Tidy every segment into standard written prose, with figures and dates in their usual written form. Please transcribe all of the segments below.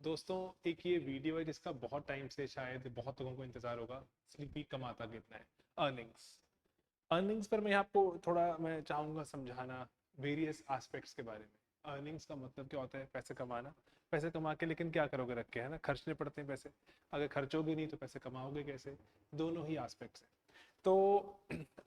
दोस्तों, एक ये वीडियो है जिसका बहुत टाइम से शायद बहुत लोगों को इंतजार होगा। स्लीपी कमाता कितना है? अर्निंग्स। अर्निंग्स पर मैं आपको थोड़ा मैं चाहूंगा समझाना वेरियस एस्पेक्ट्स के बारे में। अर्निंग्स का मतलब क्या होता है? पैसे कमाना। पैसे कमा के लेकिन क्या करोगे? रख के, है ना, खर्चने पड़ते हैं पैसे। अगर खर्चोगे नहीं तो पैसे कमाओगे कैसे? दोनों ही एस्पेक्ट्स हैं। तो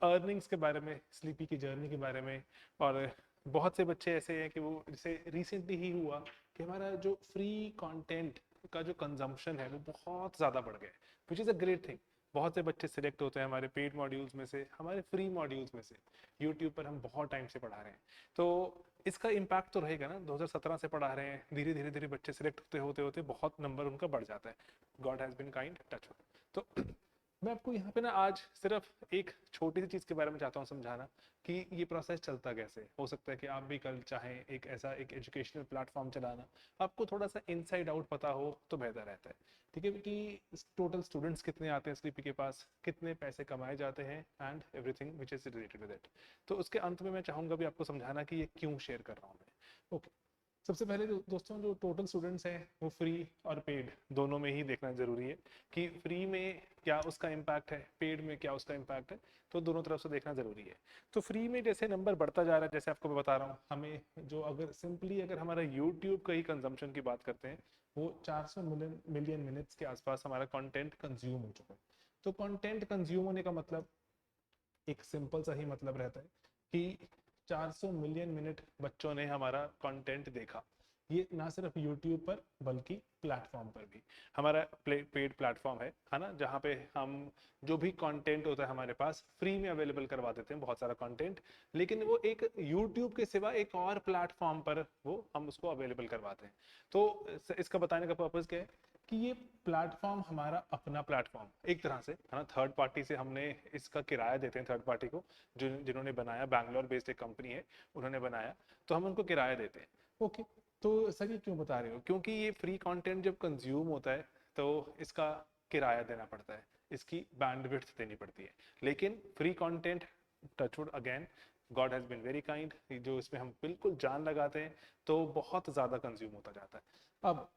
अर्निंग्स के बारे में, स्लीपी की जर्नी के बारे में, और बहुत से बच्चे ऐसे हैं कि वो, जैसे रिसेंटली ही हुआ कि हमारा जो फ्री कंटेंट का जो कंजम्पशन है वो बहुत ज़्यादा बढ़ गया है, which is a great thing. बहुत से बच्चे सिलेक्ट होते हैं हमारे पेड मॉड्यूल्स में से, हमारे फ्री मॉड्यूल्स में से। यूट्यूब पर हम बहुत टाइम से पढ़ा रहे हैं, तो इसका इम्पैक्ट तो रहेगा ना। 2017 से पढ़ा रहे हैं, धीरे धीरे धीरे बच्चे सिलेक्ट होते होते होते बहुत नंबर उनका बढ़ जाता है। God has been kind, touch. तो मैं आपको यहाँ पे ना आज सिर्फ एक छोटी सी चीज़ के बारे में चाहता हूँ समझाना कि ये प्रोसेस चलता कैसे। हो सकता है कि आप भी कल चाहें एक ऐसा एक एजुकेशनल प्लेटफॉर्म चलाना, आपको थोड़ा सा इनसाइड आउट पता हो तो बेहतर रहता है। ठीक है, कि टोटल स्टूडेंट्स कितने आते हैं स्लीपी के पास, कितने पैसे कमाए जाते हैं, and everything which is related with it. तो उसके अंत में मैं चाहूँगा भी आपको समझाना कि ये क्यों शेयर कर रहा हूँ मैं। ओके। सबसे पहले दोस्तों, जो टोटल स्टूडेंट्स हैं वो फ्री और पेड दोनों में ही देखना जरूरी है कि फ्री में क्या उसका इम्पैक्ट है, पेड में क्या उसका इम्पैक्ट है। तो दोनों तरफ से देखना जरूरी है। तो फ्री में जैसे नंबर बढ़ता जा रहा है, जैसे आपको मैं बता रहा हूँ, हमें जो अगर सिंपली अगर हमारा यूट्यूब का ही कंजम्पशन की बात करते हैं, वो 400 मिलियन मिनट्स के आसपास हमारा कंटेंट कंज्यूम हो चुका है। तो कंटेंट कंज्यूम होने का मतलब एक सिंपल सा ही मतलब रहता है कि 400 मिलियन मिनट बच्चों ने हमारा कंटेंट देखा। ये ना सिर्फ यूट्यूब पर बल्कि प्लेटफॉर्म पर भी, हमारा पेड प्लेटफॉर्म है ना, जहाँ पे हम जो भी कंटेंट होता है हमारे पास फ्री में अवेलेबल करवा देते हैं, बहुत सारा कंटेंट। लेकिन वो एक यूट्यूब के सिवा एक और प्लेटफॉर्म पर वो हम उसको अवेलेबल करवाते हैं। तो इसका बताने का पर्पज क्या है कि ये प्लेटफॉर्म हमारा अपना प्लेटफॉर्म एक तरह से, है ना, थर्ड पार्टी से हमने इसका किराया देते हैं। थर्ड पार्टी को, जो जिन्होंने बनाया, बैंगलोर बेस्ड एक कंपनी है, उन्होंने बनाया, तो हम उनको किराया देते हैं। ओके। तो सर ये क्यों बता रहे हो? क्योंकि ये फ्री कंटेंट जब कंज्यूम होता है तो इसका किराया देना पड़ता है, इसकी बैंडविड्थ देनी पड़ती है। लेकिन free content, touch wood again, God has been very kind, जो इसमें हम बिल्कुल जान लगाते हैं तो बहुत ज़्यादा कंज्यूम होता जाता है। अब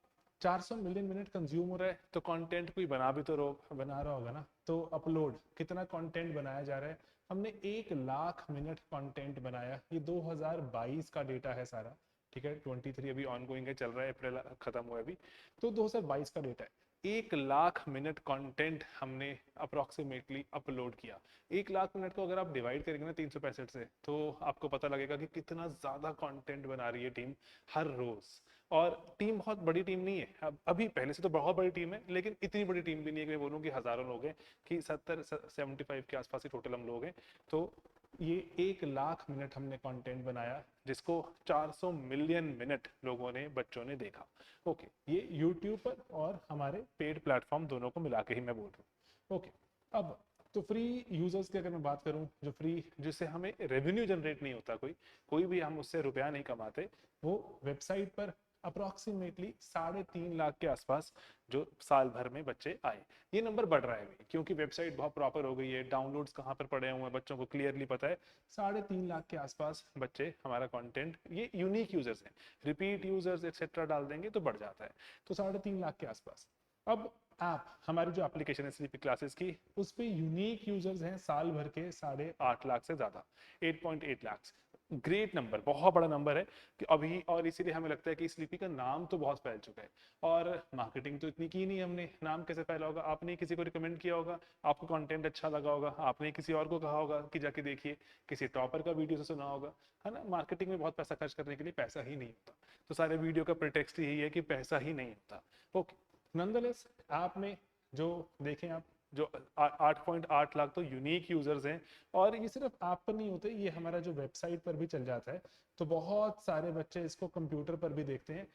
400 मिलियन मिनट कंज्यूम हो रहा है तो कंटेंट कोई बना भी तो बना रहा होगा ना। तो अपलोड कितना कंटेंट बनाया जा रहा है? हमने 1 लाख मिनट कंटेंट बनाया। ये 2022 का डेटा है सारा। ठीक है, 23 अभी ऑनगोइंग है, चल रहा है, अप्रैल खत्म हुआ अभी। तो 2022 का डेटा है। 1 लाख मिनट कंटेंट हमने अप्रोक्सीमेटली अपलोड किया। 1 लाख मिनट को अगर आप डिवाइड करेंगे ना 365 से, तो आपको पता लगेगा कि कितना ज्यादा कंटेंट बना रही है टीम हर रोज। और टीम बहुत बड़ी टीम नहीं है, अब अभी पहले से तो बहुत बड़ी टीम है, लेकिन इतनी बड़ी टीम भी नहीं है कि मैं बोलूँ कि हजारों लोग हैं, कि 70-75 के आसपास ही टोटल हम लोग हैं। तो ये 1 लाख मिनट हमने कंटेंट बनाया, जिसको 400 मिलियन मिनट लोगों ने, बच्चों ने देखा। ओके, ये यूट्यूब पर और हमारे पेड प्लेटफॉर्म दोनों को मिला के ही मैं बोल रहा हूँ। ओके। अब तो फ्री यूजर्स की अगर मैं बात करूं, जो फ्री, जिससे हमें रेवेन्यू जनरेट नहीं होता, कोई कोई भी हम उससे रुपया नहीं कमाते, वो वेबसाइट पर अप्रोक्सीमेटली 3.5 लाख के आसपास जो साल भर में बच्चे आए। ये नंबर बढ़ रहा है अभी, क्योंकि वेबसाइट बहुत प्रॉपर हो गई है, डाउनलोड्स कहाँ पर पड़े हुए हैं बच्चों को क्लियरली पता है। 3.5 लाख के आसपास बच्चे हमारा कंटेंट, ये यूनिक यूजर्स हैं, रिपीट यूजर्स एक्सेट्रा डाल देंगे तो बढ़ जाता है। तो 3.5 लाख के आसपास। अब ऐप, हमारी जो एप्लीकेशन है स्लीपी क्लासेस की, उस पे यूनिक यूजर्स हैं साल भर के 8.5 लाख से ज्यादा, 8.8 लाख। ग्रेट नंबर, बहुत बड़ा नंबर है कि अभी, और इसीलिए हमें लगता है कि स्लीपी का नाम तो बहुत फैल चुका है। और मार्केटिंग तो इतनी की नहीं हमने, नाम कैसे फैला होगा? आपने किसी को रिकमेंड किया होगा, आपको कंटेंट अच्छा लगा होगा, आपने किसी और को कहा होगा कि जाके देखिए, किसी टॉपर का वीडियो से सुना होगा, है ना। मार्केटिंग में बहुत पैसा खर्च करने के लिए पैसा ही नहीं होता, तो सारे वीडियो का प्रिटेक्स्ट यही है कि पैसा ही नहीं होता। ओके। नॉनदलेस, ऐप में जो देखें आप, जो 8.8 लाख तो यूनिक यूजर्स हैं। और ये सिर्फ ऐप पर नहीं होते, ये हमारा जो वेबसाइट पर भी चल जाता है। तो बहुत सारे बच्चे इसको कंप्यूटर पर भी देखते हैं।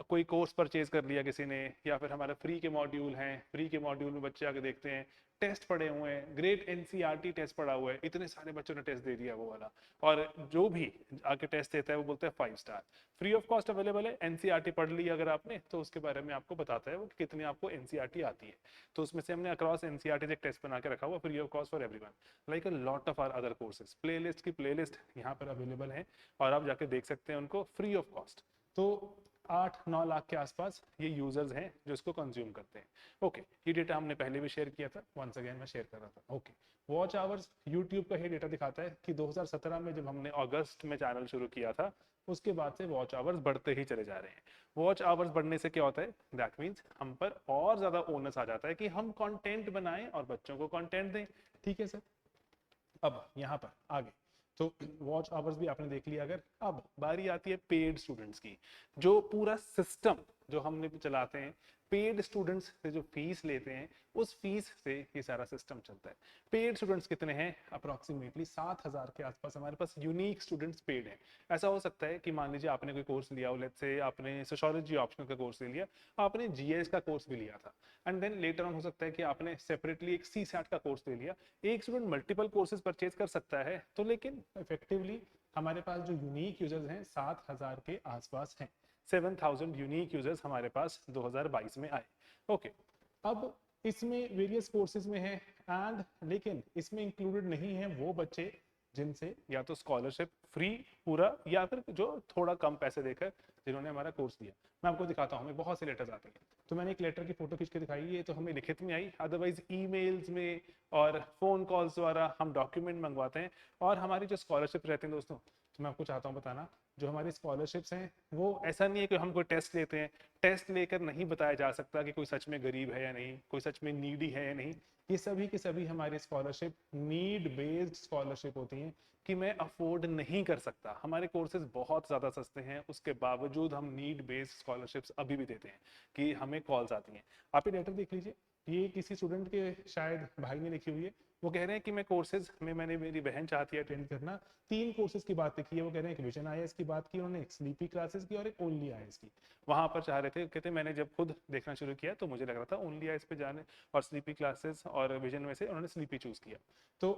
कोई कोर्स परचेज कर लिया किसी ने, या फिर हमारा फ्री के मॉड्यूल हैं, फ्री के मॉड्यूल में बच्चे आके देखते हैं। टेस्ट पड़े हुए हैं, ग्रेट एनसीईआरटी टेस्ट पड़ा हुआ है, इतने सारे बच्चों ने टेस्ट दे दिया वो वाला। और जो भी आके टेस्ट देता है वो बोलते हैं 5 star. Free of cost available है। एनसीईआरटी पढ़ ली अगर आपने, तो उसके बारे में आपको बताता है वो कि कितनी आपको एनसीईआरटी आती है। तो उसमें से हमने अक्रॉस एनसीईआरटी एक टेस्ट बना के रखा हुआ, free of cost for everyone, like a lot of our other courses. Playlist की प्लेलिस्ट यहाँ पर अवेलेबल है, और आप जाके देख सकते हैं उनको फ्री ऑफ कॉस्ट। तो 8-9 लाख के आसपास ये यूजर्स हैं जो इसको कंज्यूम करते हैं। ओके, ये डेटा हमने पहले भी शेयर किया था, वंस अगेन मैं शेयर कर रहा था। ओके, वॉच आवर्स यूट्यूब का ये डेटा दिखाता है कि 2017 में जब हमने अगस्त में चैनल शुरू किया था, उसके बाद से वॉच आवर्स बढ़ते ही चले जा रहे हैं। वॉच आवर्स बढ़ने से क्या होता है, दैट मीन्स हम पर और ज्यादा ओनस आ जाता है कि हम कंटेंट बनाएं और बच्चों को कंटेंट दें। ठीक है सर, अब यहाँ पर आगे तो वॉच आवर्स भी आपने देख लिया। अगर अब बारी आती है पेड स्टूडेंट्स की, जो पूरा सिस्टम जो हमने चलाते हैं, पेड स्टूडेंट्स से जो फीस लेते हैं, उस फीस से ये सारा सिस्टम चलता है। पेड स्टूडेंट्स कितने हैं, अप्रोक्सीमेटली 7,000 के आसपास हमारे पास यूनिक स्टूडेंट्स पेड हैं। ऐसा हो सकता है कि मान लीजिए आपने कोई कोर्स लिया हो, लेट्स से आपने सोशियोलॉजी ऑप्शनल का कोर्स ले लिया, आपने जीएस का कोर्स भी लिया था, एंड देन लेटर ऑन हो सकता है कि आपने सेपरेटली एक सीसैट का कोर्स ले लिया। एक स्टूडेंट मल्टीपल कोर्सेज परचेज कर सकता है, तो लेकिन इफेक्टिवली हमारे पास जो यूनिक यूजर्स हैं 7,000 के आसपास हैं। 7,000 यूनिक यूजर्स हमारे पास 2022 में आए। ओके, अब इसमें वेरियस कोर्सेज में है, एंड लेकिन इसमें इंक्लूडेड नहीं है वो बच्चे जिनसे या तो स्कॉलरशिप फ्री पूरा या फिर जो थोड़ा कम पैसे देकर जिन्होंने हमारा कोर्स दिया। मैं आपको दिखाता हूँ, हमें बहुत से लेटर्स आते हैं, तो मैंने एक लेटर की फोटो खींच के दिखाई, ये तो हमें लिखित में आई, अदरवाइज ईमेल्स में और फोन कॉल्स द्वारा हम डॉक्यूमेंट मंगवाते हैं। और हमारी जो स्कॉलरशिप रहते हैं दोस्तों, तो मैं आपको चाहता हूँ बताना, जो हमारी स्कॉलरशिप्स हैं वो ऐसा नहीं है कि हम कोई टेस्ट लेते हैं, टेस्ट लेकर नहीं बताया जा सकता कि कोई सच में गरीब है या नहीं, कोई सच में नीडी है या नहीं। ये सभी की सभी हमारी स्कॉलरशिप नीड बेस्ड स्कॉलरशिप होती हैं कि मैं अफोर्ड नहीं कर सकता। हमारे कोर्सेज बहुत ज़्यादा सस्ते हैं, उसके बावजूद हम नीड बेस्ड स्कॉलरशिप्स अभी भी देते हैं कि हमें कॉल्स आती हैं। आप ये लेटर देख लीजिए, ये किसी स्टूडेंट के शायद भाई ने लिखी हुई है। वो कह रहे हैं कि मैं कोर्सेज में, मैंने, मेरी बहन चाहती है अटेंड करना, 3 कोर्सेज की बात लिखी है। वो कह रहे हैं एक विजन आईएएस की बात की उन्होंने, एक स्लीपी क्लासेस की और एक ओनली आईएएस की। वहां पर चाह रहे थे, कहते मैंने जब खुद देखना शुरू किया तो मुझे लग रहा था ओनली आईएएस पे जाने, और स्लीपी क्लासेस और विजन में से उन्होंने स्लीपी चूज किया। तो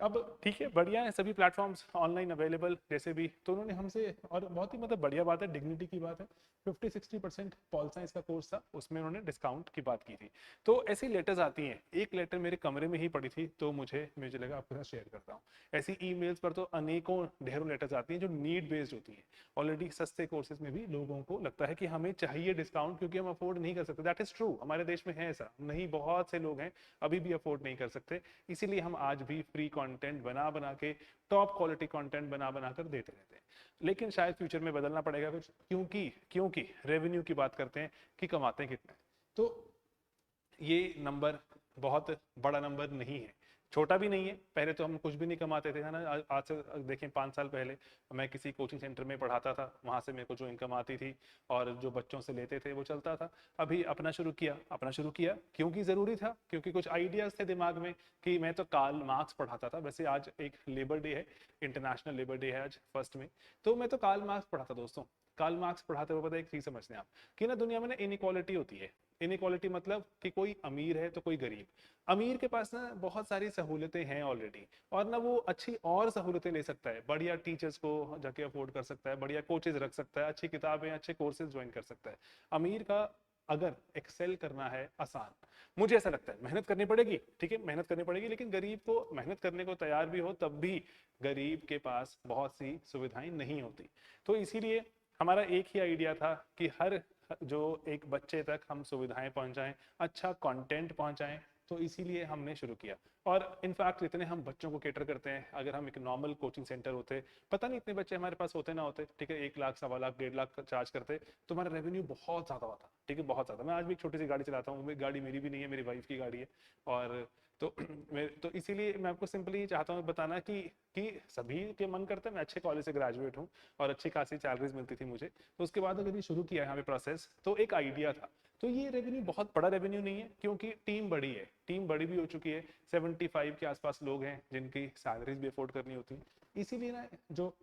अब ठीक है, बढ़िया है, सभी प्लेटफॉर्म्स ऑनलाइन अवेलेबल जैसे भी। तो उन्होंने हमसे, और बहुत ही मतलब बढ़िया बात है, डिग्निटी की बात है, 50-60% पॉल साइंस का कोर्स था, उसमें उन्होंने डिस्काउंट की बात की थी। तो ऐसी लेटर्स आती हैं। एक लेटर मेरे कमरे में ही पड़ी थी, तो मुझे लगा आपके साथ शेयर करता हूँ। ऐसी ईमेल्स पर तो अनेकों ढेरों लेटर्स आती हैं जो नीड बेस्ड होती हैं। ऑलरेडी सस्ते कोर्सेज में भी लोगों को लगता है कि हमें चाहिए डिस्काउंट क्योंकि हम अफोर्ड नहीं कर सकते। दैट इज ट्रू, हमारे देश में है ऐसा नहीं, बहुत से लोग हैं अभी भी अफोर्ड नहीं कर सकते, इसीलिए हम आज भी फ्री कंटेंट बना बना के, टॉप क्वालिटी कंटेंट बना बना कर देते रहते हैं। लेकिन शायद फ्यूचर में बदलना पड़ेगा कुछ, क्योंकि रेवेन्यू की बात करते हैं कि कमाते हैं कितना, तो ये नंबर बहुत बड़ा नंबर नहीं है, छोटा भी नहीं है। पहले तो हम कुछ भी नहीं कमाते थे, है ना। आज से देखें 5 साल पहले मैं किसी कोचिंग सेंटर में पढ़ाता था, वहां से मेरे को जो इनकम आती थी और जो बच्चों से लेते थे वो चलता था। अभी अपना शुरू किया क्योंकि जरूरी था, क्योंकि कुछ आइडियाज थे दिमाग में कि मैं तो कार्ल मार्क्स पढ़ाता था। वैसे आज एक लेबर डे है, इंटरनेशनल लेबर डे है आज 1 में, तो मैं तो कार्ल मार्क्स पढ़ाता दोस्तों। कार्ल मार्क्स पढ़ाते हुए पता है एक चीज समझते हैं आप, कि ना दुनिया में ना इनइक्वालिटी होती है। इनइक्वालिटी मतलब कि कोई अमीर है तो कोई गरीब। अमीर के पास ना बहुत सारी सहूलतें हैं ऑलरेडी, और ना वो अच्छी और सहूलतें ले सकता है, बढ़िया टीचर्स को जाके अफोर्ड कर सकता है, बढ़िया कोचेज रख सकता है, अच्छी किताबें, अच्छे कोर्सेज ज्वाइन कर सकता है। अमीर का अगर एक्सेल करना है आसान, मुझे ऐसा लगता है, मेहनत करनी पड़ेगी, ठीक है, मेहनत करनी पड़ेगी, लेकिन गरीब को मेहनत करने को तैयार भी हो तब भी गरीब के पास बहुत सी सुविधाएं नहीं होती। तो इसीलिए हमारा एक ही आइडिया था कि हर जो एक बच्चे तक हम सुविधाएं पहुंचाएं, अच्छा कंटेंट पहुंचाएं, तो इसीलिए हमने शुरू किया। और इनफैक्ट इतने हम बच्चों को केटर करते हैं, अगर हम एक नॉर्मल कोचिंग सेंटर होते, पता नहीं इतने बच्चे हमारे पास होते ना होते, ठीक है, 1 लाख, 1.25 लाख, 1.5 लाख चार्ज करते, तो हमारा रेवेन्यू बहुत ज्यादा होता, ठीक है, बहुत ज्यादा। मैं आज भी एक छोटी सी गाड़ी चलाता हूँ, गाड़ी मेरी भी नहीं है, मेरी वाइफ की गाड़ी है। और तो इसीलिए मैं आपको सिंपली चाहता हूँ बताना कि सभी के मन करते हैं मैं अच्छे कॉलेज से ग्रेजुएट हूँ और अच्छी खासी सैलरीज मिलती थी मुझे, तो उसके बाद अगर ये शुरू किया यहाँ पे प्रोसेस, तो एक आइडिया था। तो ये रेवेन्यू बहुत बड़ा रेवेन्यू नहीं है, क्योंकि टीम बड़ी है, टीम बड़ी भी हो चुकी है, 75 के आसपास लोग हैं जिनकी सैलरीज भी अफोर्ड करनी होती है। इसीलिए ना जो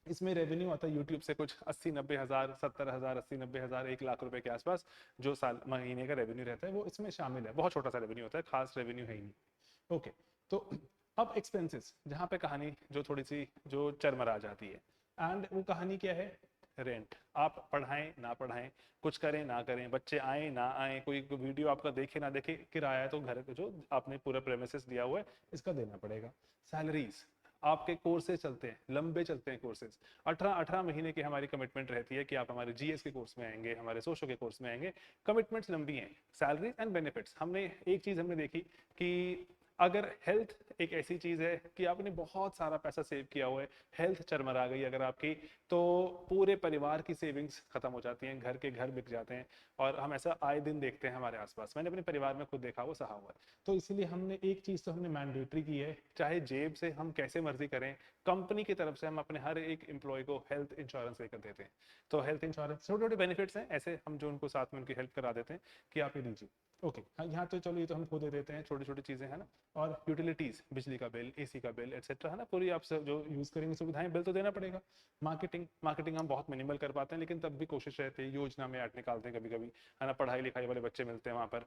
इसमें रेवेन्यू आता है यूट्यूब से कुछ 80-90 हज़ार, 70,000, 80-90 हज़ार, 1 लाख रुपए के आसपास जो साल महीने का रेवेन्यू रहता है वो इसमें शामिल है। बहुत छोटा सा रेवेन्यू होता है, खास रेवेन्यू है ही नहीं। ओके, तो अब एक्सपेंसेस, जहाँ पे कहानी जो थोड़ी सी जो चरमरा जाती है, एंड वो कहानी क्या है, रेंट। आप पढ़ाएं ना पढ़ाएं, कुछ करें ना करें, बच्चे आए ना आए, कोई वीडियो आपका देखे ना देखे, किराया तो घर जो आपने पूरा प्रेमिसेस दिया हुआ है इसका देना पड़ेगा। सैलरीज, आपके कोर्सेज चलते हैं, लंबे चलते हैं कोर्सेज, 18 महीने की हमारी कमिटमेंट रहती है कि आप हमारे जीएस के कोर्स में आएंगे, हमारे सोशो के कोर्स में आएंगे। कमिटमेंट्स लंबी हैं। सैलरीज एंड बेनिफिट्स, हमने एक चीज हमने देखी कि अगर हेल्थ एक ऐसी चीज है कि आपने बहुत सारा पैसा सेव किया हुआ है, हेल्थ चरमरा गई अगर आपकी, तो पूरे परिवार की सेविंग्स खत्म हो जाती हैं, घर के घर बिक जाते हैं। और हम ऐसा आए दिन देखते हैं हमारे आसपास, मैंने अपने परिवार में खुद देखा, वो सहा हुआ है। तो इसीलिए हमने एक चीज तो हमने मैंडेटरी की है, चाहे जेब से हम कैसे मर्जी करें, कंपनी की तरफ से हम अपने हर एक एम्प्लॉय को हेल्थ इंश्योरेंस लेकर देते हैं। तो हेल्थ इंश्योरेंस छोटे छोटे बेनिफिट्स हैं ऐसे, हम जो उनको साथ में उनकी हेल्प करा देते हैं कि आप ये लीजिए। ओके, यहाँ तो चलो ये तो हम खुद दे देते हैं, छोटी छोटी चीजें है ना। और यूटिलिटीज, बिजली का बिल, एसी का बिल एटसेट्रा है ना, पूरी आप सब जो यूज करेंगे सुविधाएं, बिल तो देना पड़ेगा। मार्केटिंग हम बहुत मिनिमल कर पाते हैं, लेकिन तब भी कोशिश रहती है, योजना में ऐड निकालते हैं कभी कभी, है ना। पढ़ाई लिखाई वाले बच्चे मिलते हैं वहाँ पर,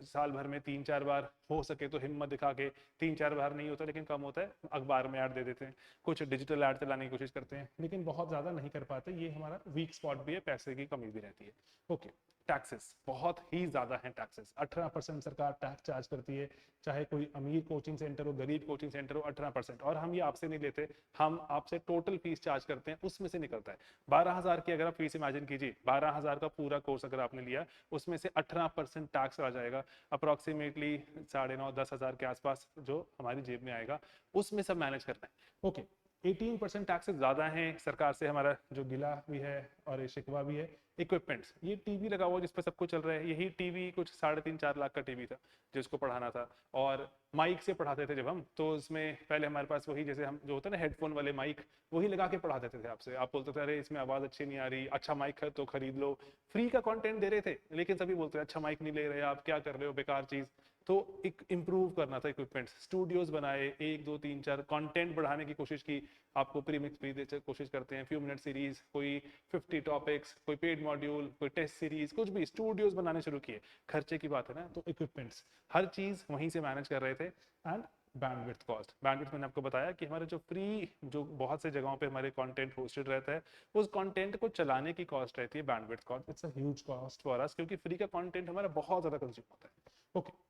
साल भर में 3-4 बार हो सके तो हिम्मत दिखा के, 3-4 बार नहीं होता लेकिन कम होता है, अखबार में ऐड दे देते हैं, कुछ डिजिटल ऐड चलाने की कोशिश करते हैं, लेकिन बहुत ज्यादा नहीं कर पाते। ये हमारा वीक स्पॉट भी है, पैसे की कमी भी रहती है। ओके, टैक्सेस बहुत ही ज्यादा हैं। टैक्सेस 18% सरकार टैक्स चार्ज करती है, चाहे कोई अमीर कोचिंग सेंटर हो, गरीब कोचिंग सेंटर हो, 18%। और हम ये आपसे नहीं लेते, हम आपसे टोटल फीस चार्ज करते हैं, उसमें से निकलता है 12,000 की अगर आप फीस इमेजिन कीजिए, 12,000 का पूरा कोर्स अगर आपने लिया, उसमें से 18% टैक्स आ जाएगा, अप्रोक्सीमेटली 9,500-10,000 के आसपास जो हमारी जेब में आएगा, उसमें सब मैनेज करना है। ओके, 18% टैक्सेस ज्यादा हैं, सरकार से हमारा जो गिला भी है और ये शिकवा भी है। इक्विपमेंट्स, ये टीवी लगा हुआ जिस पर सब कुछ चल रहा है, यही टीवी कुछ 3.5-4 लाख का टीवी था जिसको पढ़ाना था, और माइक से पढ़ाते थे जब हम, तो उसमें पहले हमारे पास वही जैसे हम जो होता है ना हेडफोन वाले माइक, वही लगा के पढ़ा देते थे आपसे। आप बोलते थे अरे इसमें आवाज अच्छी नहीं आ रही, अच्छा माइक है तो खरीद लो, फ्री का कंटेंट दे रहे थे, लेकिन सभी बोलते हैं अच्छा माइक नहीं ले रहे आप, क्या कर रहे हो, बेकार चीज। तो एक इम्प्रूव करना था इक्विपमेंट्स, स्टूडियोज बनाए, 1 2 3 4 कंटेंट बढ़ाने की कोशिश की, आपको प्रीमिक्स फ्री देने की कोशिश करते हैं, फ्यू मिनट सीरीज, कोई 50 टॉपिक्स, कोई पेड मॉड्यूल, कोई टेस्ट सीरीज, कुछ भी स्टूडियोज बनाने शुरू किए। खर्चे की बात है ना, तो इक्विपमेंट्स हर चीज वहीं से मैनेज कर रहे थे। एंड बैंडविड्थ कॉस्ट, बैंडविड्थ मैंने आपको बताया कि हमारे जो फ्री, जो बहुत से जगहों पे हमारे कंटेंट होस्टेड रहता है, उस कंटेंट को चलाने की कॉस्ट रहती है bandwidth cost. It's a huge cost for us, क्योंकि फ्री का कंटेंट हमारा बहुत ज्यादा कंज्यूम होता है। ओके,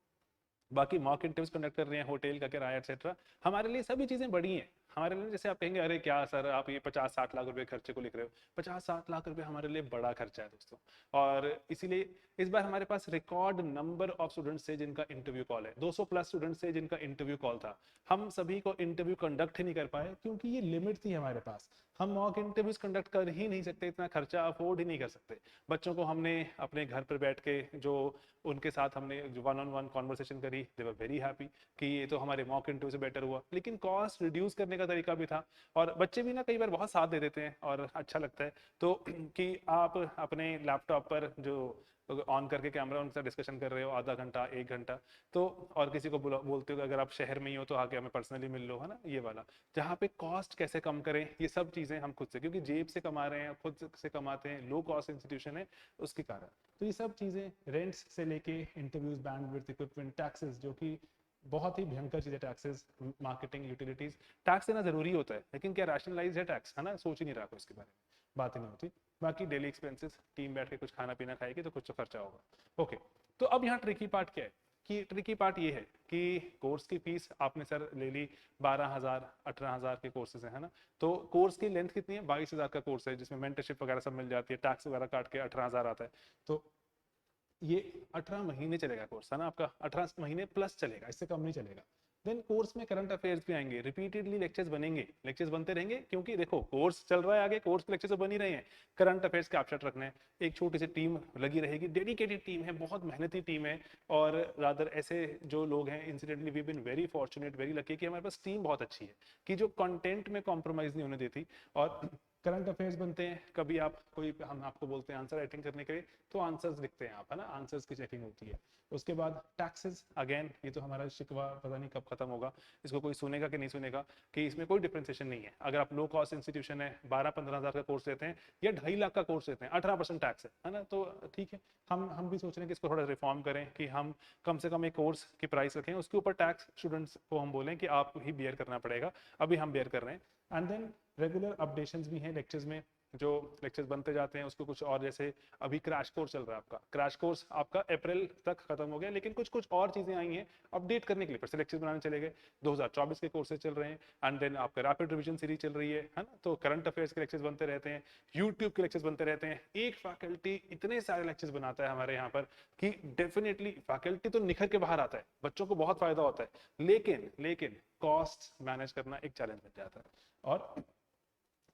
बाकी मॉक इंटरव्यूज कंडक्ट कर रहे हैं, होटल का किराया एक्सेट्रा, हमारे लिए सभी चीजें बड़ी हैं। हमारे लिए जैसे आप कहेंगे अरे क्या सर आप ये 50-60 लाख रुपए खर्चे को लिख रहे हो, 50-60 लाख रुपए हमारे लिए बड़ा खर्चा है दोस्तों। और इसीलिए इस बार हमारे पास रिकॉर्ड नंबर ऑफ स्टूडेंट्स थे जिनका इंटरव्यू कॉल है, 200 प्लस स्टूडेंट्स थे जिनका इंटरव्यू कॉल था। हम सभी को इंटरव्यू कंडक्ट ही नहीं कर पाए क्योंकि ये लिमिट थी हमारे पास, हम मॉक इंटरव्यूज कंडक्ट कर ही नहीं सकते, इतना खर्चा अफोर्ड ही नहीं कर सकते। बच्चों को हमने अपने घर पर बैठ के जो उनके साथ हमने जो 1-on-1 कॉन्वर्सेशन करी, दे वर वेरी हैप्पी कि ये तो हमारे मॉक इंटरव्यू से बेटर हुआ। लेकिन कॉस्ट रिड्यूस करने का तरीका भी था, और बच्चे भी ना कई बार बहुत साथ दे देते हैं और अच्छा लगता है। तो कि आप अपने लैपटॉप पर जो ऑन करके कैमरा उनके साथ डिस्कशन कर रहे हो आधा घंटा 1 घंटा, तो और किसी को बोलते हो अगर आप शहर में ही हो तो आके हमें पर्सनली मिल लो, है ना, ये वाला। जहाँ पे कॉस्ट कैसे कम करें, ये सब चीजें हम खुद से, क्योंकि जेब से कमा रहे हैं, खुद से कमाते हैं, लो कॉस्ट इंस्टीट्यूशन है उसके कारण। तो ये सब चीजें रेंट्स से लेके इंटरव्यूज, बैंडविड्थ, इक्विपमेंट, टैक्सेस, जो कि बहुत ही भयंकर चीज है टैक्सेस, मार्केटिंग, यूटिलिटीज। टैक्स देना जरूरी होता है, लेकिन क्या रैशनलाइज है टैक्स, है ना, सोच ही नहीं रहा कोई इसके बारे में, बात ही नहीं होती। बाकी डेली एक्सपेंसेस, टीम बैठ के कुछ खाना पीना खाएगी तो कुछ तो खर्चा होगा। ओके, तो अब यहाँ ट्रिकी पार्ट क्या है, कि ट्रिकी पार्ट ये है कि कोर्स की फीस आपने सर ले ली 12,000 18,000 के कोर्सेज है ना, तो कोर्स की लेंथ कितनी है, 22,000 का कोर्स है जिसमें मेंटरशिप वगैरह सब मिल जाती है, टैक्स वगैरह काट के 18,000 आता है। तो ये 18 महीने चलेगा कोर्स, है ना, आपका 18 महीने प्लस चलेगा, इससे कम नहीं चलेगा। देन कोर्स में करंट अफेयर्स भी आएंगे, रिपीटेडली लेक्चर्स बनेंगे, लेक्चर्स बनते रहेंगे, क्योंकि देखो कोर्स चल रहा है आगे, कोर्स के लेक्चर्स तो बन ही रहे हैं, करंट अफेयर्स कैप्चर रखना है। एक छोटी सी टीम लगी रहेगी, डेडिकेटेड टीम है, बहुत मेहनती टीम है। और रादर ऐसे जो लोग हैं, incidentally we been very fortunate, very lucky कि हमारे पास टीम बहुत अच्छी है कि जो कंटेंट में कॉम्प्रोमाइज नहीं होने देती। और करंट अफेयर्स बनते हैं, कभी आप कोई, हम आपको बोलते हैं आंसर राइटिंग करने के लिए, तो आंसर्स लिखते हैं आप, है ना, आंसर्स की चेकिंग होती है। उसके बाद टैक्सेस, अगेन ये तो हमारा शिकवा पता नहीं कब खत्म होगा, इसको कोई सुनेगा कि नहीं सुनेगा, कि इसमें कोई डिफरेंशिएशन नहीं है। अगर आप लो कॉस्ट इंस्टीट्यूशन है, 12-15 हज़ार का कोर्स लेते हैं या 2.5 लाख का कोर्स लेते हैं, 18% टैक्स है ना, तो ठीक है। हम भी सोच रहे हैं कि इसको थोड़ा रिफॉर्म करें, कि हम कम से कम एक कोर्स की प्राइस रखें, उसके ऊपर टैक्स स्टूडेंट्स को हम बोलें कि आप ही बियर करना पड़ेगा, अभी हम बियर कर रहे हैं। एंड देन रेगुलर अपडेशंस भी हैं लेक्चर्स में, जो लेक्चर्स बनते जाते हैं उसको कुछ और, जैसे अभी क्रैश कोर्स चल रहा है आपका, क्रैश कोर्स आपका अप्रैल तक खत्म हो गया, लेकिन कुछ कुछ और चीजें आई हैं अपडेट करने के लिए, फिर से लेक्चर्स बनाने चले गए। 2024 के कोर्सेज चल रहे हैं, एंड देन आपका रैपिड रिवीजन सीरीज चल रही है ना, तो करंट अफेयर्स के लेक्चर्स बनते रहते हैं, यूट्यूब के लेक्चर्स बनते रहते हैं। एक फैकल्टी इतने सारे लेक्चर्स बनाता है हमारे यहाँ पर कि डेफिनेटली फैकल्टी तो निखर के बाहर आता है, बच्चों को बहुत फायदा होता है, लेकिन कॉस्ट मैनेज करना एक चैलेंज बन जाता है। और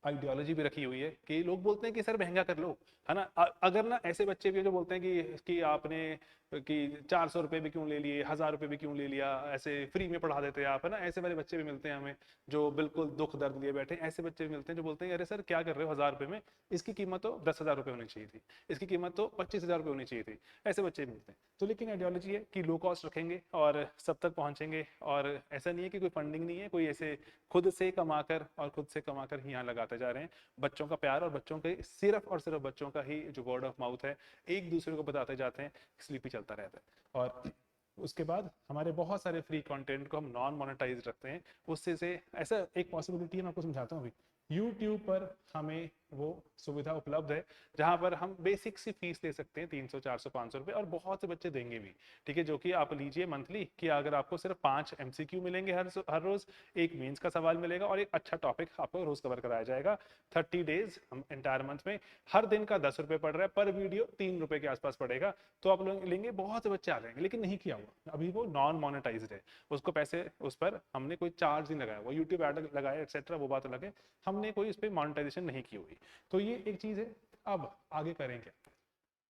आइडियोलॉजी भी रखी हुई है कि लोग बोलते हैं कि सर महंगा कर लो, है ना। अगर ना ऐसे बच्चे भी जो बोलते हैं कि आपने कि 400 रुपए भी क्यों ले लिए, 1000 रुपए भी क्यों ले लिया, ऐसे फ्री में पढ़ा देते हैं आप, है ना। ऐसे वाले बच्चे भी मिलते हैं हमें जो बिल्कुल दुख दर्द लिए बैठे, ऐसे बच्चे भी मिलते हैं जो बोलते हैं अरे सर क्या कर रहे हो 1000 रुपए में, इसकी कीमत तो 10,000 रुपए होनी चाहिए थी, इसकी कीमत तो 25,000 रुपए होनी चाहिए थी। ऐसे बच्चे भी मिलते हैं। तो लेकिन आइडियोलॉजी है कि लो कॉस्ट रखेंगे और सब तक पहुंचेंगे, और ऐसा नहीं है कि कोई फंडिंग नहीं है, कोई ऐसे खुद से कमाकर ही यहाँ लगाते जा रहे हैं। बच्चों का प्यार और बच्चों के सिर्फ और सिर्फ बच्चों का ही जो वर्ड ऑफ माउथ है एक दूसरे को बताते जाते हैं, स्लीपी चलता रहता है। और उसके बाद हमारे बहुत सारे फ्री कंटेंट को हम नॉन मोनेटाइज रखते हैं, उससे से ऐसा एक पॉसिबिलिटी है, मैं आपको समझाता हूँ अभी। YouTube पर हमें वो सुविधा उपलब्ध है जहां पर हम बेसिक सी फीस ले सकते हैं, 300 400 500 रुपए, और बहुत से बच्चे देंगे भी, ठीक है, जो कि आप लीजिए मंथली कि अगर आपको सिर्फ 5 MCQ मिलेंगे हर रोज, एक मेंस का सवाल मिलेगा और एक अच्छा टॉपिक आपको रोज कवर कराया जाएगा 30 डेज हम एंटायर मंथ में। हर दिन का 10 रुपए पड़ रहा है, पर वीडियो 3 रुपए के आसपास पड़ेगा, तो आप लोग लेंगे, बहुत से बच्चे आ जाएंगे। लेकिन नहीं किया हुआ अभी, वो नॉन मोनेटाइज्ड है, उसको पैसे उस पर हमने कोई चार्ज नहीं लगाया, वो यूट्यूब ऐड लगाया एक्सेट्रा, वो बात अलग है, हमने कोई इस पर मोनेटाइजेशन नहीं की हुई। तो ये एक चीज है। अब आगे करेंगे,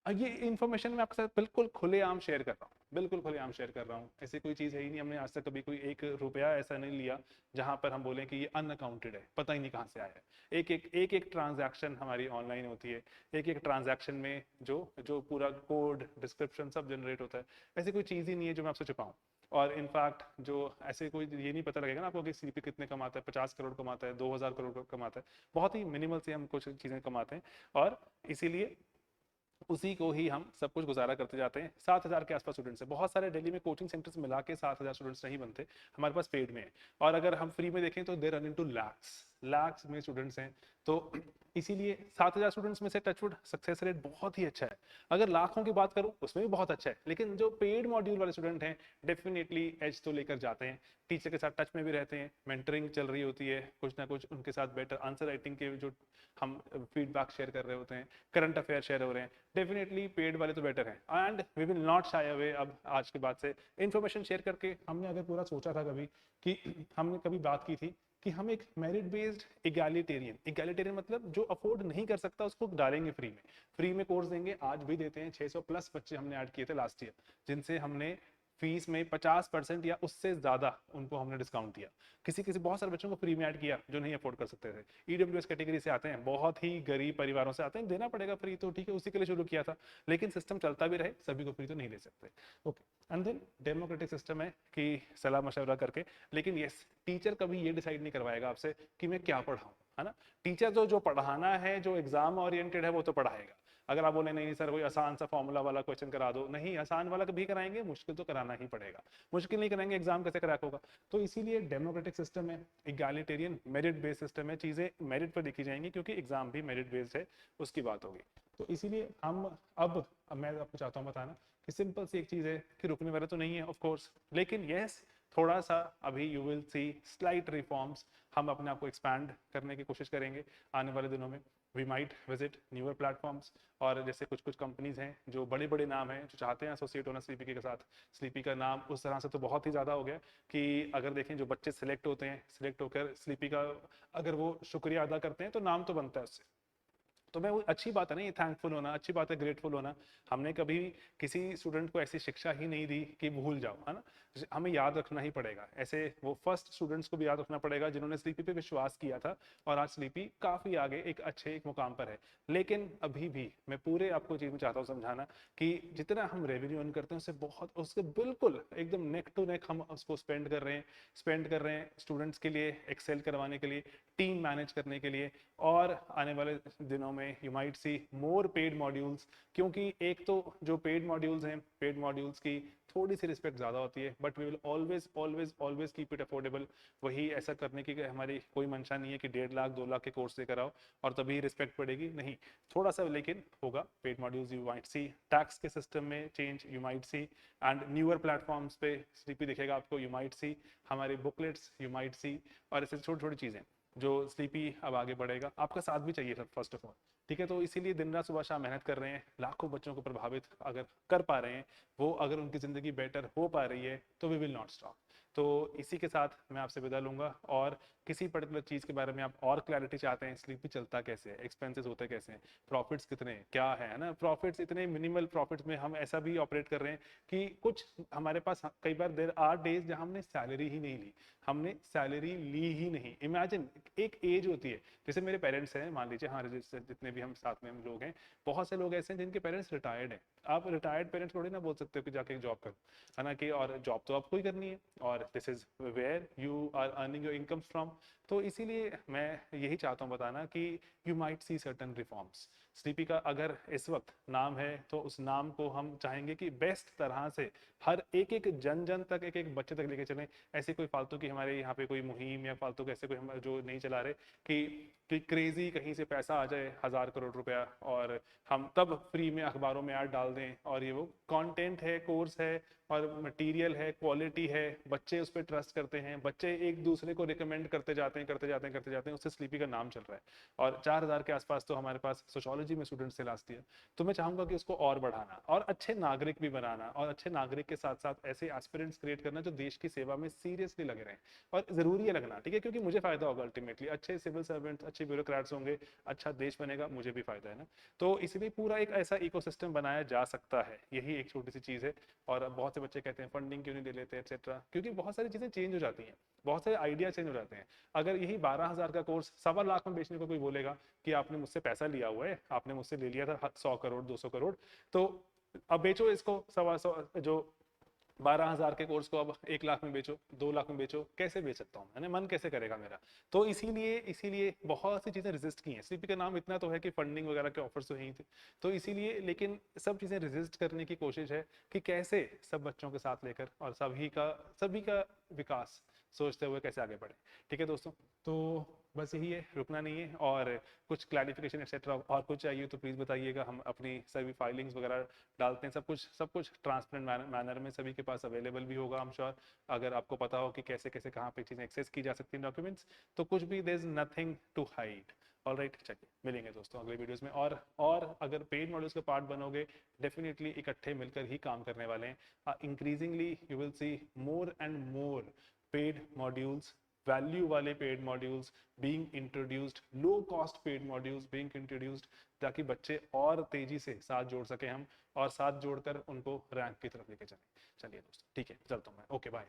ये इन्फॉर्मेशन मैं आपके साथ बिल्कुल खुलेआम शेयर कर रहा हूँ, बिल्कुल खुलेआम शेयर कर रहा हूँ, ऐसी कोई चीज है ही नहीं, हमने आज तक कभी कोई 1 रुपया ऐसा नहीं लिया जहां पर हम बोलें कि ये अनअकाउंटेड है, पता ही नहीं कहाँ से आया है। एक ट्रांजैक्शन हमारी ऑनलाइन होती है, एक ट्रांजैक्शन में जो जो पूरा कोड डिस्क्रिप्शन सब जनरेट होता है, ऐसी कोई चीज ही नहीं है जो मैं आपसे छुपाऊं। और इनफैक्ट जो ऐसे कोई ये नहीं पता लगेगा ना आपको कि सीपी कितने कमाता है, 50 करोड़ कमाता है, 2000 करोड़ कमाता है, बहुत ही मिनिमल से हम कुछ चीजें कमाते हैं, और इसीलिए उसी को ही हम सब कुछ गुजारा करते जाते हैं। 7,000 के आसपास स्टूडेंट्स हैं, बहुत सारे दिल्ली में कोचिंग सेंटर्स मिला के 7,000 स्टूडेंट्स नहीं बनते, हमारे पास पेड में है। और अगर हम फ्री में देखें तो दे रन इनटू लाख्स में स्टूडेंट्स हैं। तो इसीलिए 7,000 स्टूडेंट्स में से टचवुड सक्सेस रेट बहुत ही अच्छा है। अगर लाखों की बात करूं उसमें भी बहुत अच्छा है, लेकिन जो पेड मॉड्यूल वाले स्टूडेंट हैं डेफिनेटली एज तो लेकर जाते हैं, टीचर के साथ टच में भी रहते हैं, मेंटरिंग चल रही होती है, कुछ ना कुछ उनके साथ बेटर आंसर राइटिंग के जो हम फीडबैक शेयर कर रहे होते हैं, करंट अफेयर शेयर हो रहे हैं, डेफिनेटली पेड वाले तो बेटर हैं। And we will not shy away अब आज के बाद से इन्फॉर्मेशन शेयर करके। हमने अगर पूरा सोचा था कभी कि हमने कभी बात की थी कि हम एक मेरिट बेस्ड इगैलिटेरियन मतलब जो अफोर्ड नहीं कर सकता उसको डालेंगे फ्री में कोर्स देंगे, आज भी देते हैं। 600 प्लस बच्चे हमने ऐड किए थे लास्ट ईयर, जिनसे हमने फीस में 50% या उससे ज्यादा उनको हमने डिस्काउंट दिया। किसी किसी बहुत सारे बच्चों को फ्री में ऐड किया जो नहीं अफोर्ड कर सकते थे, ईडब्ल्यूएस कैटेगरी से आते हैं, बहुत ही गरीब परिवारों से आते हैं, देना पड़ेगा फ्री तो ठीक है, उसी के लिए शुरू किया था, लेकिन सिस्टम चलता भी रहे, सभी को फ्री तो नहीं दे सकते। Okay, and then democratic system है कि सलाह मशवरा करके, लेकिन यस टीचर कभी ये डिसाइड नहीं करवाएगा आपसे कि मैं क्या पढ़ाऊं, है ना। टीचर जो पढ़ाना है, जो एग्जाम ओरिएंटेड है, वो तो पढ़ाएगा। अगर आप बोले नहीं सर कोई आसान सा फॉर्मूला वाला क्वेश्चन करा दो, नहीं, आसान वाला भी कराएंगे, मुश्किल तो कराना ही पड़ेगा, मुश्किल नहीं कराएंगे एग्जाम कैसे क्रैक होगा। तो इसीलिए डेमोक्रेटिक सिस्टम है, इगैलिटेरियन मेरिट बेस्ड सिस्टम है, चीजें मेरिट पर लिखी जाएंगी क्योंकि एग्जाम भी मेरिट बेस्ड है, उसकी बात होगी। तो इसीलिए हम अब मैं आपको चाहता हूँ बताना कि सिंपल सी एक चीज है कि रुकने वाला तो नहीं है ऑफ कोर्स, लेकिन यस थोड़ा सा अभी you will C slight reforms, हम अपने आप को एक्सपैंड करने की कोशिश करेंगे आने वाले दिनों में। We might visit newer platforms, और जैसे कुछ कुछ कंपनीज हैं जो बड़े बड़े नाम हैं जो चाहते हैं एसोसिएट होना स्लीपी के साथ। स्लीपी का नाम उस तरह से तो बहुत ही ज़्यादा हो गया कि अगर देखें जो बच्चे सिलेक्ट होते हैं, सिलेक्ट होकर स्लीपी का अगर वो शुक्रिया अदा करते हैं तो नाम तो बनता है उससे। तो मैं वो अच्छी बात है ना, ये थैंकफुल होना अच्छी बात है, ग्रेटफुल होना। हमने कभी किसी स्टूडेंट को ऐसी शिक्षा ही नहीं दी कि भूल जाओ, है ना, हमें याद रखना ही पड़ेगा। ऐसे वो फर्स्ट स्टूडेंट्स को भी याद रखना पड़ेगा जिन्होंने स्लीपी पे विश्वास किया था, और आज स्लीपी काफी आगे एक अच्छे एक मुकाम पर है। लेकिन अभी भी मैं पूरे आपको चीज में चाहता हूँ समझाना कि जितना हम रेवेन्यू अर्न करते हैं उससे बहुत, उसके बिल्कुल एकदम नेक टू नेक हम उसको स्पेंड कर रहे हैं स्टूडेंट्स के लिए, एक्सेल करवाने के लिए, टीम मैनेज करने के लिए। और आने वाले दिनों में you might see more paid modules, क्योंकि एक तो जो पेड मॉड्यूल्स हैं, पेड मॉड्यूल्स की थोड़ी सी रिस्पेक्ट ज़्यादा होती है, but we will always always always keep it affordable. वही ऐसा करने की हमारी कोई मंशा नहीं है कि 1.5 लाख 2 लाख के कोर्स लेकर आओ और तभी रिस्पेक्ट पड़ेगी, नहीं, थोड़ा सा लेकिन होगा। Paid modules you might C, tax के सिस्टम में change you might C, and newer platforms पे स्लीपी दिखेगा आपको, यू माइट सी हमारे बुकलेट्स यू माइट सी, और ऐसे छोटी छोटी चीज़ें जो स्लीपी अब आगे बढ़ेगा। आपका साथ भी चाहिए फर्स्ट ऑफ ऑल, ठीक है। तो इसीलिए दिन रात सुबह शाम मेहनत कर रहे हैं, लाखों बच्चों को प्रभावित अगर कर पा रहे हैं वो, अगर उनकी ज़िंदगी बेटर हो पा रही है तो वी विल नॉट स्टॉप। तो इसी के साथ मैं आपसे विदा लूंगा, और किसी पर्टिकुलर चीज़ के बारे में आप और क्लैरिटी चाहते हैं, स्लीपी चलता कैसे है, एक्सपेंसेस होते कैसे हैं, प्रॉफिट्स कितने क्या है ना, प्रॉफिट्स इतने मिनिमल प्रॉफिट्स में हम ऐसा भी ऑपरेट कर रहे हैं कि कुछ हमारे पास कई बार देर आर डेज जहाँ हमने सैलरी ही नहीं ली, हमने सैलरी ली ही नहीं। इमेजिन एक एज होती है, जैसे मेरे पेरेंट्स हैं, मान लीजिए हमारे जितने भी हम साथ में लोग हैं, बहुत से लोग ऐसे हैं जिनके पेरेंट्स रिटायर्ड हैं। आप रिटायर्ड पेरेंट्स थोड़ी ना बोल सकते हो कि जाके जॉब करो, है ना, कि और जॉब तो आपको ही करनी है, और this is where you are earning your income from. तो इसीलिए मैं यही चाहता हूँ बताना कि you might see certain reforms. स्लीपी का अगर इस वक्त नाम है तो उस नाम को हम चाहेंगे कि बेस्ट तरह से हर एक एक जन जन तक, एक एक बच्चे तक लेके चलें। ऐसी कोई फालतू की हमारे यहाँ पे कोई मुहिम या फालतू के ऐसे कोई हम जो नहीं चला रहे कि क्रेजी कहीं से पैसा आ जाए 1000 करोड़ रुपया और हम तब फ्री में अखबारों में ऐड डाल दें, और ये वो कंटेंट है, कोर्स है और मटेरियल है, क्वालिटी है, बच्चे उस पर ट्रस्ट करते हैं, बच्चे एक दूसरे को रिकमेंड करते जाते हैं करते जाते हैं करते जाते हैं, उससे स्लीपी का नाम चल रहा है। और 4000 के आसपास तो हमारे पास सोशियोलॉजी में स्टूडेंट्स थे लास्ट ईयर। तो मैं चाहूंगा कि उसको और बढ़ाना और अच्छे नागरिक भी बनाना, और अच्छे नागरिक के साथ साथ ऐसे एस्पिरेंट्स क्रिएट करना जो देश की सेवा में सीरियसली लगे रहें, और जरूरी है लगना, ठीक है, क्योंकि मुझे फायदा होगा अल्टीमेटली, अच्छे सिविल सर्वेंट्स, अच्छे ब्यूरोक्रेट्स होंगे, अच्छा देश बनेगा, मुझे भी फायदा है ना। तो इसलिए पूरा एक ऐसा इकोसिस्टम बनाया जा सकता है, यही एक छोटी सी चीज है। और बहुत से बच्चे कहते हैं फंडिंग क्यों नहीं ले लेते एक्सेट्रा, क्योंकि बहुत सारी चीजें चेंज हो जाती हैं, बहुत सारे आइडिया चेंज हो जाते हैं। अगर यही 12,000 का कोर्स 1.25 लाख में बेचने को कोई बोलेगा कि आपने मुझसे पैसा लिया हुआ है, आपने मुझसे ले लिया था 100 करोड़ 200 करोड़, तो अब बेचो इसको 1.25 जो 12,000 के कोर्स को अब 1 लाख में बेचो, 2 लाख में बेचो, कैसे बेच सकता हूँ मैंने, मन कैसे करेगा मेरा। तो इसीलिए इसीलिए बहुत सी चीजें रेजिस्ट की हैं। स्लीपी का नाम इतना तो है कि फंडिंग वगैरह के ऑफर्स तो यही थे, तो इसीलिए, लेकिन सब चीजें रेजिस्ट करने की कोशिश है कि कैसे सब बच्चों के साथ लेकर और सभी का विकास सोचते हुए कैसे आगे बढ़े। ठीक है दोस्तों, तो बस यही है, रुकना नहीं है, और कुछ क्लैरिफिकेशन एक्सेट्रा और कुछ चाहिए तो प्लीज़ बताइएगा, हम अपनी सभी फाइलिंग्स वगैरह डालते हैं, सब कुछ ट्रांसपेरेंट मैनर में सभी के पास अवेलेबल भी होगा, आई एम श्योर। अगर आपको पता हो कि कैसे कैसे कहाँ पे चीज़ें एक्सेस की जा सकती हैं डॉक्यूमेंट्स, तो कुछ भी there is nothing to hide. Alright, चलिए मिलेंगे दोस्तों अगले वीडियोस में, और अगर पेड मॉड्यूल्स का पार्ट बनोगे, डेफिनेटली इकट्ठे मिलकर ही काम करने वाले हैं। Increasingly you will see more and more paid modules, value वाले paid modules being introduced, low cost paid modules being introduced, ताकि बच्चे और तेजी से साथ जोड़ सके हम, और साथ जोड़कर उनको रैंक की तरफ लेके चलें। चलिए दोस्तों, ठीक है, चलता हूँ मैं, ओके बाय।